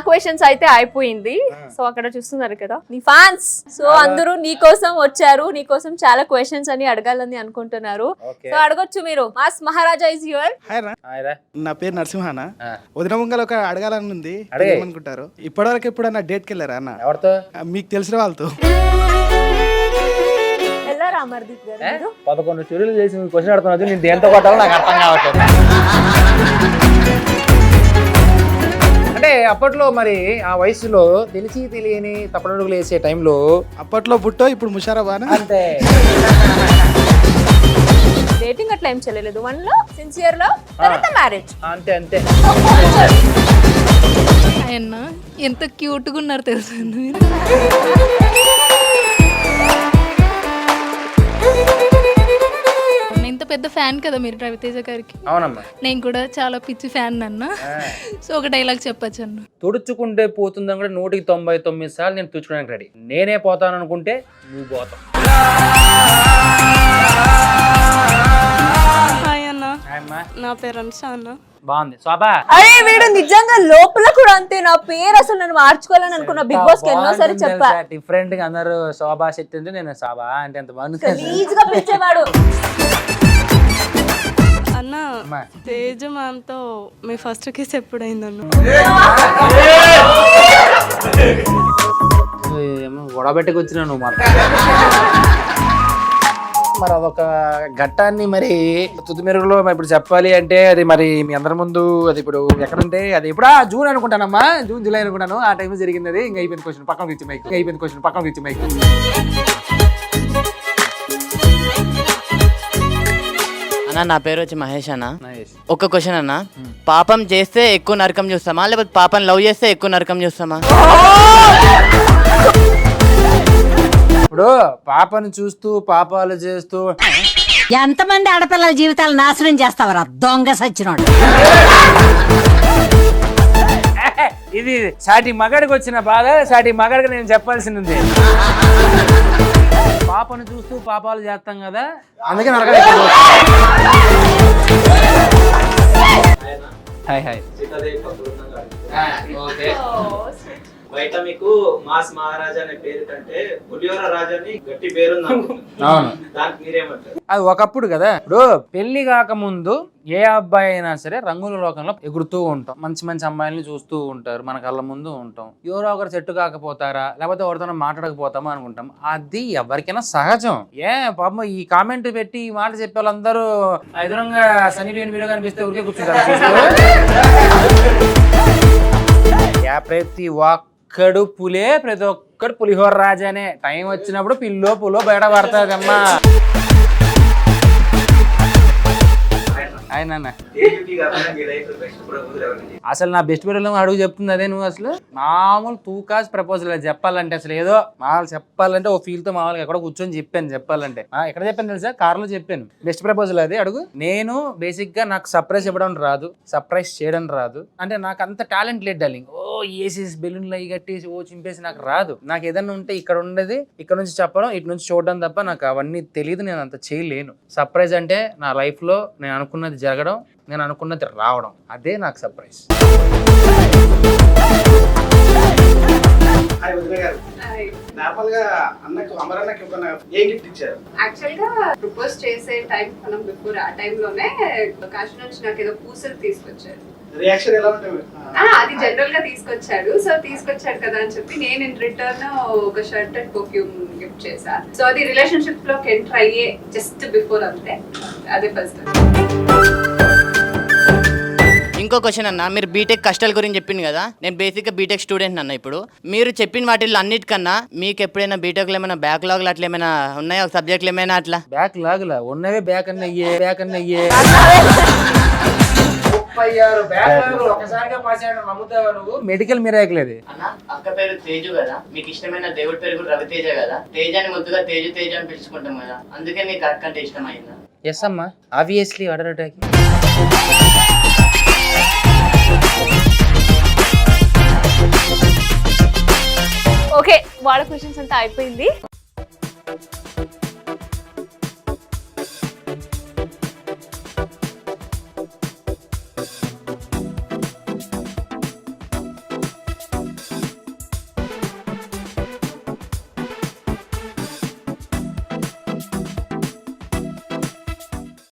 Questions అయితే అయిపోయింది. So అక్కడ చూస్తున్నారు కదా నీ ఫ్యాన్స్, సో అందరూ నీ కోసం వచ్చారు, నీ కోసం చాలా క్వశ్చన్స్ అని అడగాలని అనుకుంటున్నారు. సో అడగొచ్చు మీరు. Mass Maharaja is your. నా పేరు నరసింహన. వదిన ముంగల్ ఒక అడగాలని ఉంది, ఏమనుకుంటారు? ఇప్పటివరకు ఎప్పుడన్నా డేట్కి వెళ్ళారా అన్న? ఎవరితో? మీకు తెలిసిన వాళ్ళతో. వెళ్ళారా అమర్దీప్ గారు? 11 స్టోరీలు చేసి క్వశ్చన్ అడుగుతున్నది, నేను దేంతో కొట్టాలో నాకు అర్థం కావట్లేదు. అంటే అప్పట్లో మరి ఆ వయసులో తెలిసి తెలియని తప్పడుగులు వేసే టైంలో అప్పట్లో పుట్టో ఇప్పుడు ముషారాబానా అంతే. డేటింగ్ అట్లా ఏం చేయలేదు, 1 లో సిన్సియర్ లో తర్వాత మ్యారేజ్ అంతే అంతే. ఆయన ఎంత క్యూట్ గా ఉన్నారు తెలుసా మీరు? ఇంత పెద్ద ఫ్యాన్ కదా మీరు రవితేజ గారికి. అవునమ్మా, నేను కూడా చాలా పిచ్చి ఫ్యాన్ అన్న. సో ఒక డైలాగ్ చెప్పచ్చు అన్న. తుడుచుకుంటే పోతుందని కూడా 199 సార్లు నేను తుడుచుకోవడానికి రెడీ. నేనే పోతాను అనుకుంటే నువ్వు పోతావు. హాయ్ అన్న, నా పేరు అన్షా అన్న. బాగుంది శోభా. అరే వీడు నిజంగా లోపల కూడా అంతే. నా పేరు అసలు నన్ను మార్చుకోవాలని అనుకున్న, బిగ్ బాస్ కి ఎన్నోసారి చెప్పా. డిఫరెంట్ గా అందరూ శోభా శెట్టి అంటే నేను శోభా అంటే ఎంత బాగుంది. ఈజీగా పిలిచేవాడు. అన్న తేజ మ్యామ్తో మీ ఫస్ట్ కిస్ ఎప్పుడైందన్న? గొడవ పెట్టుకు వచ్చినా నువ్వు మాత్రం. మరి అదొక ఘట్టాన్ని మరి తుది మెరుగులో ఇప్పుడు చెప్పాలి అంటే అది మరి మీ అందరి ముందు అది ఇప్పుడు ఎక్కడుంటే అది ఇప్పుడు జూన్ అనుకుంటానమ్మా, జూన్ జూలై అనుకుంటాను. ఆ టైం జరిగింది. అది ఇంకా అయిపోయింది క్వశ్చన్, పక్కనకి ఇచ్చి మైక్. అయిపోయింది క్వశ్చన్, పక్కనకి ఇచ్చి మైక్. అన్న నా పేరు వచ్చి మహేష్ అన్న. ఒక క్వశ్చన్ అన్న, పాపం చేస్తే ఎక్కువ నరకం చూస్తామా లేకపోతే పాపం లవ్ చేస్తే ఎక్కువ నరకం చూస్తామా? ఇప్పుడు పాపను చూస్తూ పాపాలు చేస్తూ ఎంతమంది ఆడపిల్లల జీవితాలు నాశనం చేస్తావరా దొంగ సచ్చినోడు. ఇది సాటి మగాడికి వచ్చిన బాధ, సాటి మగాడికి నేను చెప్పాల్సింది ఉంది. పాపను చూస్తూ పాపాలు చేస్తాం కదా, అందుకే నరకాలి. Hi hi. బయట మీకు మాస్ మహారాజా అనే పేరు కంటే పులిహోర రాజాని గట్టి పేరుంది. అవును, దానికి మీరేమంటారు? అది ఒకప్పుడు కదా. ఇప్పుడు పెళ్లి కాకముందు ఏ అబ్బాయి అయినా సరే రంగుల లోకంలో ఎగురుతూ ఉంటాం, మంచి మంచి అమ్మాయిల్ని చూస్తూ ఉంటారు, మన కళ్ళ ముందు ఉంటాం. ఎవరో ఒకరు సెట్టు కాకపోతారా లేకపోతే ఎవరితో మాట్లాడకపోతామా అనుకుంటాం. అది ఎవరికైనా సహజం. పాపం ఈ కామెంట్ పెట్టి ఈ మాట చెప్పే వాళ్ళందరూ ఎదురుగా సనీ లియోన్ వీడియో కనిపిస్తే ఊరికే కూర్చుంటారు. ప్రతి ఒక్కడు పులే, ప్రతి ఒక్కడు పులిహోర రాజానే. టైం వచ్చినప్పుడు పిల్లో పులో బయట పడతాదమ్మా. ఆయన అసలు నా బెస్ట్ ఫ్రెండ్ అడుగు చెప్తుంది అదే. నువ్వు అసలు మామూలు తూకాస్ ప్రపోజల్ చెప్పాలంటే అసలు ఏదో మామూలు చెప్పాలంటే ఓ ఫీల్ తో మామూలుగా ఎక్కడ కూర్చొని చెప్పాను. చెప్పాలంటే ఎక్కడ చెప్పాను తెలుసా? కార్లో చెప్పాను. బెస్ట్ ప్రపోజల్ అది అడుగు. నేను బేసిక్ గా నాకు సర్ప్రైజ్ ఇవ్వడం రాదు, సర్ప్రైజ్ చేయడం రాదు. అంటే నాకు అంత టాలెంట్ లేదు డార్లింగ్. ఓ ఏసేసి బెలూన్లు అవి కట్టేసి ఓ చింపేసి నాకు రాదు. నాకు ఏదన్నా ఉంటే ఇక్కడ ఉండేది, ఇక్కడ నుంచి చెప్పడం, ఇటు నుంచి చూడడం తప్ప నాకు అవన్నీ తెలియదు. నేను అంత చేయలేను. సర్ప్రైజ్ అంటే నా లైఫ్ లో నేను అనుకున్నది జరగడం, నేను అనుకున్నది రావడం, అదే నాకు సర్ప్రైజ్. నార్మల్ గా అన్నకు అమరన్నకి ఏమైనా ఏ గిఫ్ట్ ఇచ్చారు? యాక్చువల్ గా ప్రపోజ్ చేసే టైం మనం బిఫోర్ ఆ టైంలోనే కాశీ నుంచి నాకు ఏదో పూసలు తీసుకొచ్చారు. రియాక్షన్ ఎలా ఉంటుంది? అది జనరల్ గా తీసుకొచ్చాడు. సో తీసుకొచ్చాడు కదా అని చెప్పి నేను ఇన్ రిటర్న్ ఒక షర్ట్ అండ్ పర్ఫ్యూమ్ గిఫ్ట్ చేశా. సో అది రిలేషన్షిప్ లోకి ఎంటర్ అయ్యే జస్ట్ బిఫోర్ అంతే. అదే ఫస్ట్. ఇంకో క్వశ్చన్ అన్న, మీరు బీటెక్ కష్టాల గురించి చెప్పింది కదా. నేను బేసిక్గా బీటెక్ స్టూడెంట్ అన్న. ఇప్పుడు మీరు చెప్పిన వాటిల్లో అన్నిటికన్నా మీకు ఎప్పుడైనా బీటెక్లో ఏమైనా బ్యాక్లాగ్లు అట్లా ఏమైనా ఉన్నాయా? ఒక సబ్జెక్టులు ఏమైనా అట్లా? బ్యాక్లాగ్లా ఉన్నవే బ్యాక్ అన్న అయ్యే, బ్యాక్ అన్న అయ్యే. Medical miracle. అన్న అక్క పేరు తేజు కదా, మీకు ఇష్టమైన దేవుడి పేరు కూడా రవితేజ కదా. తేజాని ముద్దుగా తేజు తేజ అని పిలుచుకుంటాం కదా, అందుకే మీకు అక్క అంటే ఇష్టం అయిందా? ఎస్ అమ్మా, ఆబ్వియస్లీ. Order attack. ఓకే, వాళ్ళ క్వశ్చన్స్ అంతా అయిపోయింది.